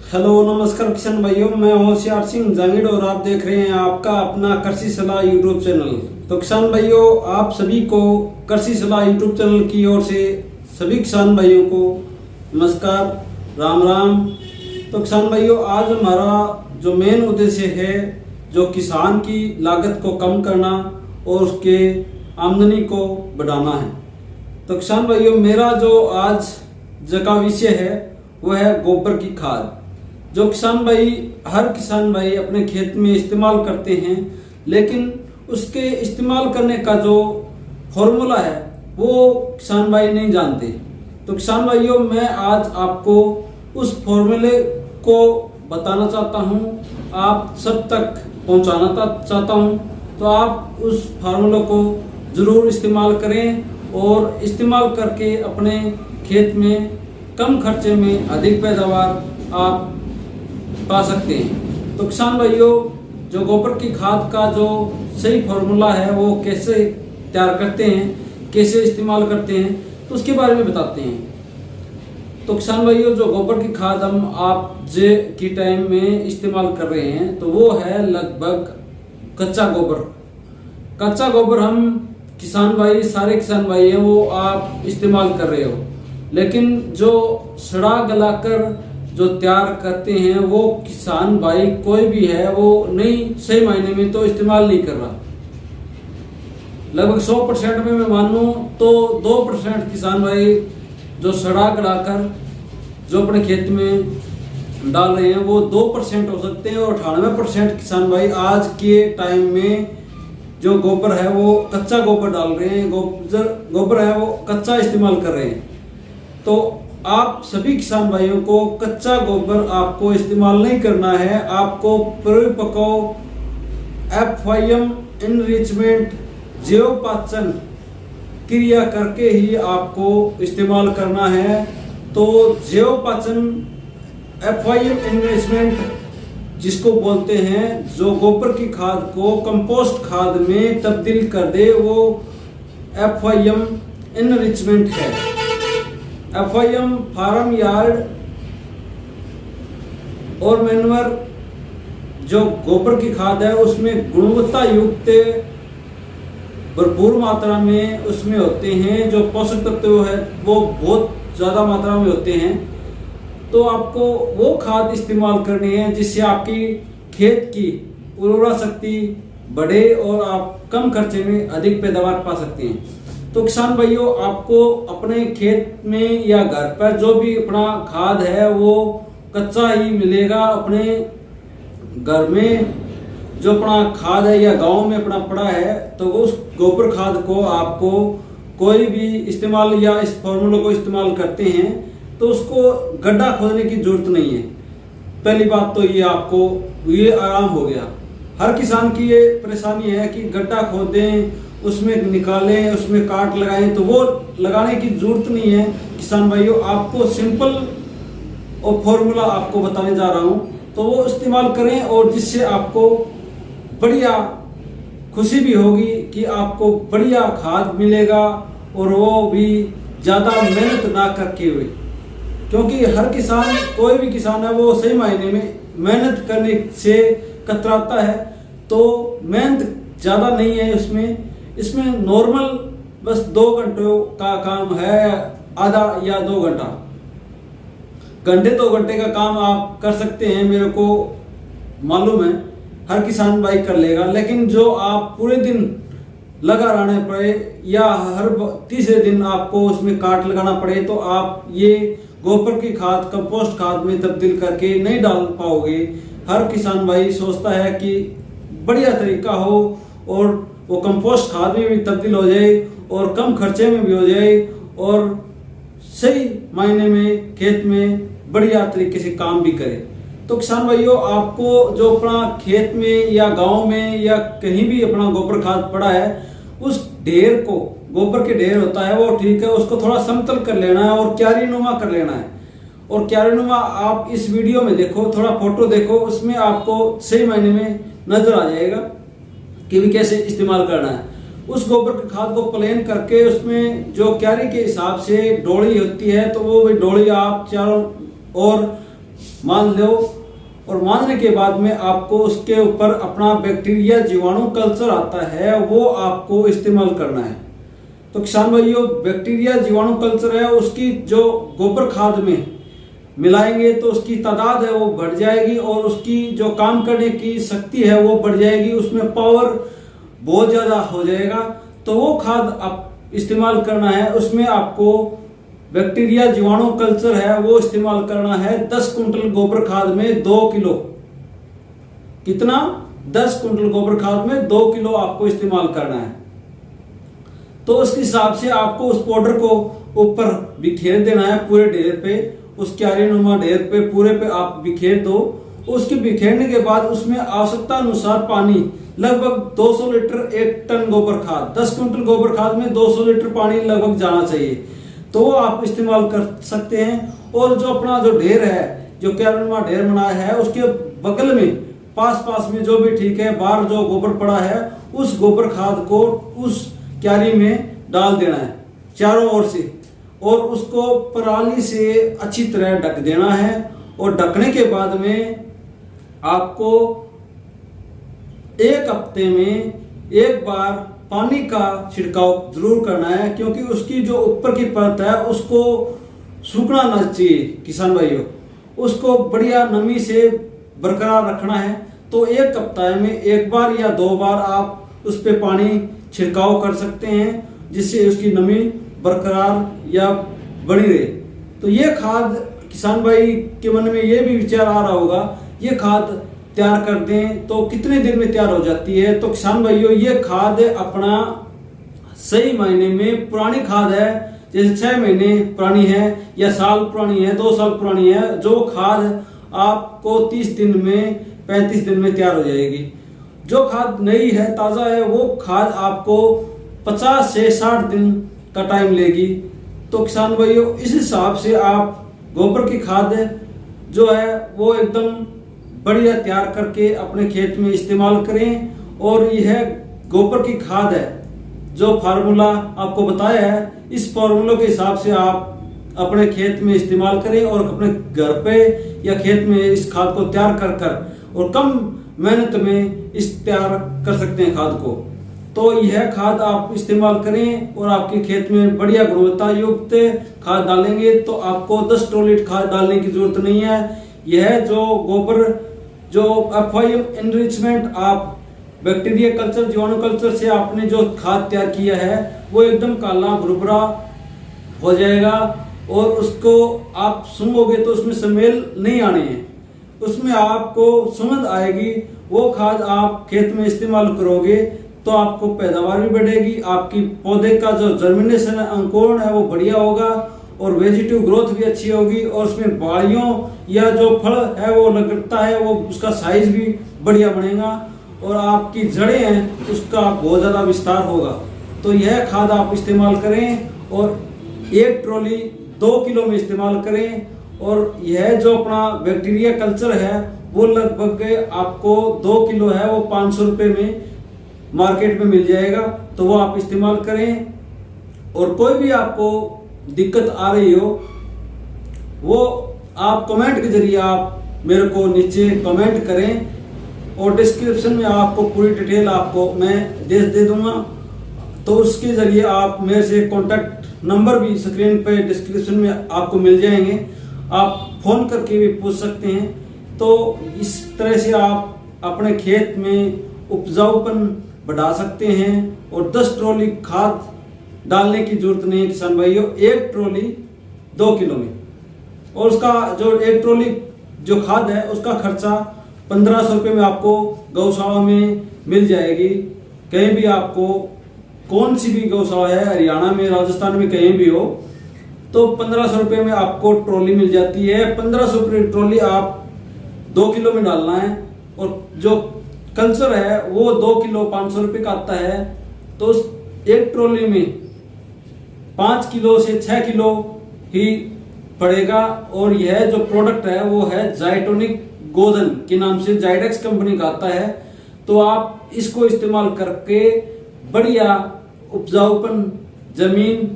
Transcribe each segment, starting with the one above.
Hello नमस्कार किसान भाइयों, मैं होशियार सिंह जांगीड़ और आप देख रहे हैं आपका अपना कृषि सलाह यूट्यूब चैनल। तो किसान भाइयों, आप सभी को कृषि सलाह यूट्यूब चैनल की ओर से सभी किसान भाइयों को नमस्कार, राम राम। तो किसान भाइयों, आज हमारा जो मेन उद्देश्य है जो किसान की लागत को कम करना और उसके आमदनी को बढ़ाना है। तो किसान भाइयों, मेरा जो आज का विषय है वह है गोबर की खाद, जो हर किसान भाई अपने खेत में इस्तेमाल करते हैं, लेकिन उसके इस्तेमाल करने का जो फॉर्मूला है वो किसान भाई नहीं जानते। तो किसान भाइयों, मैं आज आपको उस फॉर्मूले को बताना चाहता हूँ, आप सब तक पहुँचाना चाहता हूँ। तो आप उस फार्मूले को ज़रूर इस्तेमाल करें और इस्तेमाल करके अपने खेत में कम खर्चे में अधिक पैदावार आप पा सकते हैं। तो किसान भाइयों, जो गोबर की खाद का जो सही फॉर्मूला है वो कैसे तैयार करते हैं, कैसे इस्तेमाल करते हैं, तो उसके बारे में बताते हैं। तो किसान भाइयों, जो गोबर की खाद हम आप जे की टाइम में इस्तेमाल कर रहे हैं तो वो है लगभग कच्चा गोबर। कच्चा गोबर हम किसान भाई, सारे किसान भाई हैं वो आप इस्तेमाल कर रहे हो, लेकिन जो सड़ा गलाकर जो तैयार करते हैं वो किसान भाई कोई भी है वो नहीं, सही मायने में तो इस्तेमाल नहीं कर रहा। लगभग 100% में मैं मानूं तो 2% किसान भाई जो सड़ा गलाकर जो अपने खेत में डाल रहे हैं वो 2% हो सकते हैं, और 98% किसान भाई आज के टाइम में जो गोबर है वो कच्चा गोबर डाल रहे हैं, गोबर है वो कच्चा इस्तेमाल कर रहे हैं। तो आप सभी किसान भाइयों को कच्चा गोबर आपको इस्तेमाल नहीं करना है, आपको परिपक्व FYM इनरिचमेंट जैवपाचन क्रिया करके ही आपको इस्तेमाल करना है। तो जैवपाचन FYM इनरिचमेंट जिसको बोलते हैं, जो गोबर की खाद को कंपोस्ट खाद में तब्दील कर दे, वो FYM इनरिचमेंट है। FYM फार्म यार्ड और मैन्योर जो गोबर की खाद है उसमें गुणवत्ता युक्त भरपूर मात्रा में उसमें होते हैं, जो पोषक तत्व है वो बहुत ज़्यादा मात्रा में होते हैं। तो आपको वो खाद इस्तेमाल करनी है जिससे आपकी खेत की उर्वरा शक्ति बढ़े और आप कम खर्चे में अधिक पैदावार पा सकते हैं। तो किसान भाइयों, आपको अपने खेत में या घर पर जो भी अपना खाद है वो कच्चा ही मिलेगा। अपने घर में जो अपना खाद है या गांव में अपना पड़ा है तो उस गोबर खाद को आपको कोई भी इस्तेमाल या इस फॉर्मूले को इस्तेमाल करते हैं तो उसको गड्ढा खोदने की जरूरत नहीं है। पहली बात तो ये आपको ये आराम हो गया। हर किसान की ये परेशानी है कि गड्ढा खोदें, उसमें निकालें, उसमें काट लगाएं, तो वो लगाने की जरूरत नहीं है। किसान भाइयों, आपको सिंपल और फॉर्मूला आपको बताने जा रहा हूं, तो वो इस्तेमाल करें और जिससे आपको बढ़िया खुशी भी होगी कि आपको बढ़िया खाद मिलेगा, और वो भी ज़्यादा मेहनत ना करके हुए। क्योंकि हर किसान, कोई भी किसान है वो सही मायने में मेहनत करने से कतराता है, तो मेहनत ज़्यादा नहीं है इसमें नॉर्मल बस 2 घंटों का काम है, आधा या 2 घंटे 2 घंटे का काम आप कर सकते हैं, मेरे को मालूम है हर किसान भाई कर लेगा। लेकिन जो आप पूरे दिन लगा रहना पड़े या हर तीसरे दिन आपको उसमें काट लगाना पड़े, तो आप ये गोबर की खाद कंपोस्ट खाद में तब्दील करके नहीं डाल पाओगे। हर किसान भाई सोचता है कि बढ़िया तरीका हो और वो कंपोस्ट खाद में भी तब्दील हो जाए और कम खर्चे में भी हो जाए और सही मायने में खेत में बढ़िया तरीके से काम भी करे। तो किसान भाइयों, आपको जो अपना खेत में या गांव में या कहीं भी अपना गोबर खाद पड़ा है, उस ढेर को, गोबर के ढेर होता है वो ठीक है, उसको थोड़ा समतल कर लेना है और क्यारीनुमा कर लेना है। और क्यारीनुमा आप इस वीडियो में देखो, थोड़ा फोटो देखो, उसमें आपको सही मायने में नजर आ जाएगा कि भी कैसे इस्तेमाल करना है। उस गोबर की खाद को प्लेन करके उसमें जो क्यारी के हिसाब से डोली होती है, तो वो भी डोली आप चारों ओर मान लो, और मानने के बाद में आपको उसके ऊपर अपना बैक्टीरिया जीवाणु कल्चर आता है, वो आपको इस्तेमाल करना है। तो किसान भाइयों, बैक्टीरिया जीवाणु कल्चर है, उसकी जो गोबर खाद में मिलाएंगे तो उसकी तादाद है वो बढ़ जाएगी और उसकी जो काम करने की शक्ति है वो बढ़ जाएगी, उसमें पावर बहुत ज़्यादा हो जाएगा। तो वो खाद आप इस्तेमाल करना है। उसमें आपको बैक्टीरिया जीवाणु कल्चर है वो इस्तेमाल करना है। 10 कुंटल गोबर खाद में 2 किलो, कितना? 10 कुंटल गोबर खाद में 2 किलो आपको इस्तेमाल करना है। तो उसके हिसाब से आपको उस पाउडर को ऊपर बिखेर देना है पूरे ढेर पे, उस क्यारी नुमा ढेर पे पूरे पे आप बिखेर दो। उसके बिखेरने के बाद उसमें आवश्यकता अनुसार पानी, लगभग 200 लीटर 1 टन गोबर खाद, 10 कुंटल गोबर खाद में 200 लीटर पानी लगभग जाना चाहिए। तो वो आप इस्तेमाल कर सकते हैं। और जो अपना जो ढेर है, जो क्यारी नुमा ढेर बनाया है, उसके बगल में पास में जो भी ठीक है, बाहर जो गोबर पड़ा है उस गोबर खाद को उस क्यारी में डाल देना है चारों ओर से, और उसको पराली से अच्छी तरह ढक देना है। और ढकने के बाद में आपको 1 हफ्ते में 1 बार पानी का छिड़काव जरूर करना है, क्योंकि उसकी जो ऊपर की परत है उसको सूखना ना चाहिए किसान भाइयों, उसको बढ़िया नमी से बरकरार रखना है। तो 1 हफ्ते में 1 बार या 2 बार आप उस पर पानी छिड़काव कर सकते हैं, जिससे उसकी नमी बरकरार या बनी रहे। तो ये खाद किसान भाई के मन में ये भी विचार आ रहा होगा, ये खाद तैयार कर दें तो कितने दिन में तैयार हो जाती है। तो किसान भाइयों, ये खाद अपना सही मायने में पुरानी खाद है, जैसे 6 महीने पुरानी है या साल पुरानी है, 2 साल पुरानी है, जो खाद आपको 30 दिन में 35 दिन में तैयार हो जाएगी। जो खाद नई है, ताज़ा है, वो खाद आपको 50 से 60 दिन का टाइम लेगी। तो किसान भाइयों, इस हिसाब से आप गोबर की खाद जो है वो एकदम बढ़िया तैयार करके अपने खेत में इस्तेमाल करें। और यह गोबर की खाद है, जो फार्मूला आपको बताया है, इस फार्मूले के हिसाब से आप अपने खेत में इस्तेमाल करें और अपने घर पे या खेत में इस खाद को तैयार कर और कम मेहनत में इस तैयार कर सकते हैं खाद को। तो यह खाद आप इस्तेमाल करें और आपके खेत में बढ़िया गुणवत्ता युक्त खाद डालेंगे तो आपको 10 ट्रॉली खाद डालने की जरूरत नहीं है। यह जो गोबर, जो FIM एनरिचमेंट आप बैक्टीरिया कल्चर, जीवाणु कल्चर से आपने जो खाद तैयार किया है वो एकदम काला भुरभुरा हो जाएगा और उसको आप सूंघोगे तो उसमें स्मेल नहीं आनी है, उसमें आपको सुगंध आएगी। वो खाद आप खेत में इस्तेमाल करोगे तो आपको पैदावार भी बढ़ेगी, आपकी पौधे का जो जर्मिनेशन है, अंकुरण है, वो बढ़िया होगा और वेजिटेटिव ग्रोथ भी अच्छी होगी और उसमें बालियों या जो फल है वो लगता है वो उसका साइज भी बढ़िया बनेगा और आपकी जड़ें हैं उसका बहुत ज़्यादा विस्तार होगा। तो यह खाद आप इस्तेमाल करें और 1 ट्रॉली 2 किलो में इस्तेमाल करें। और यह जो अपना बैक्टीरिया कल्चर है वो लगभग आपको 2 किलो है वो 500 रुपये में मार्केट में मिल जाएगा, तो वो आप इस्तेमाल करें। और कोई भी आपको दिक्कत आ रही हो वो आप कमेंट के जरिए आप मेरे को नीचे कमेंट करें और डिस्क्रिप्शन में आपको पूरी डिटेल आपको मैं दे दूंगा, तो उसके जरिए आप मेरे से कॉन्टैक्ट नंबर भी स्क्रीन पे डिस्क्रिप्शन में आपको मिल जाएंगे, आप फोन करके भी पूछ सकते हैं। तो इस तरह से आप अपने खेत में उपजाऊपन बढ़ा सकते हैं और 10 ट्रॉली खाद डालने की जरूरत नहीं है किसान भाइयों, 1 ट्रॉली 2 किलो में। और उसका जो 1 ट्रॉली जो खाद है उसका खर्चा 1500 रुपये में आपको गौशाला में मिल जाएगी। कहीं भी आपको कौन सी भी गौशाला है, हरियाणा में, राजस्थान में, कहीं भी हो, तो 1500 रुपये में आपको ट्रॉली मिल जाती है। 1500 रुपये ट्रॉली आप 2 किलो में डालना है और जो कल्चर है वो 2 किलो 500 रुपये का आता है। तो उस 1 ट्रॉली में 5 किलो से 6 किलो ही पड़ेगा। और यह जो प्रोडक्ट है वो है जाइटोनिक गोधन के नाम से, जाइडेक्स कंपनी का आता है। तो आप इसको इस्तेमाल करके बढ़िया उपजाऊपन जमीन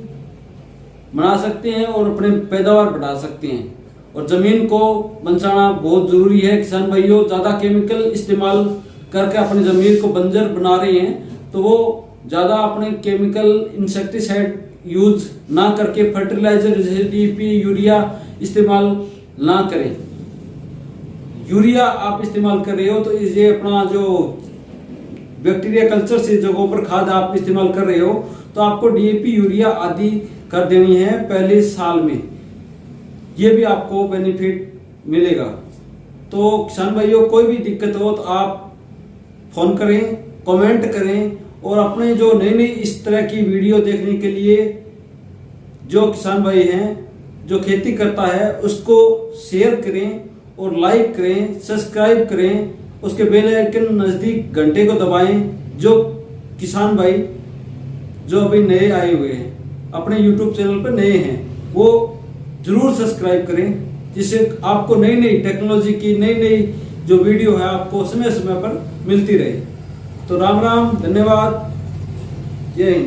बना सकते हैं और अपने पैदावार बढ़ा सकते हैं। और जमीन को बचाना बहुत जरूरी है। किसान भाइयों ज्यादा केमिकल इस्तेमाल करके अपनी जमीन को बंजर बना रहे हैं, तो वो ज्यादा अपने केमिकल इंसेक्टिसाइड यूज ना करके फर्टिलाइजर जैसे डीएपी यूरिया इस्तेमाल ना करें। यूरिया आप इस्तेमाल कर रहे हो तो ये अपना जो बैक्टीरिया कल्चर से जो गोबर खाद आप इस्तेमाल कर रहे हो, तो आपको डीएपी यूरिया आदि कर देनी है पहले साल में, ये भी आपको बेनिफिट मिलेगा। तो किसान भाइयों कोई भी दिक्कत हो तो आप फोन करें, कमेंट करें, और अपने जो नई नई इस तरह की वीडियो देखने के लिए जो किसान भाई हैं जो खेती करता है उसको शेयर करें और लाइक करें, सब्सक्राइब करें, उसके बेल आइकन नजदीक घंटे को दबाएं। जो किसान भाई जो अभी नए आए हुए हैं अपने YouTube चैनल पर नए हैं वो जरूर सब्सक्राइब करें, जिससे आपको नई नई टेक्नोलॉजी की नई नई जो वीडियो है आपको समय समय पर मिलती रहे। तो राम राम, धन्यवाद, जय हिंद।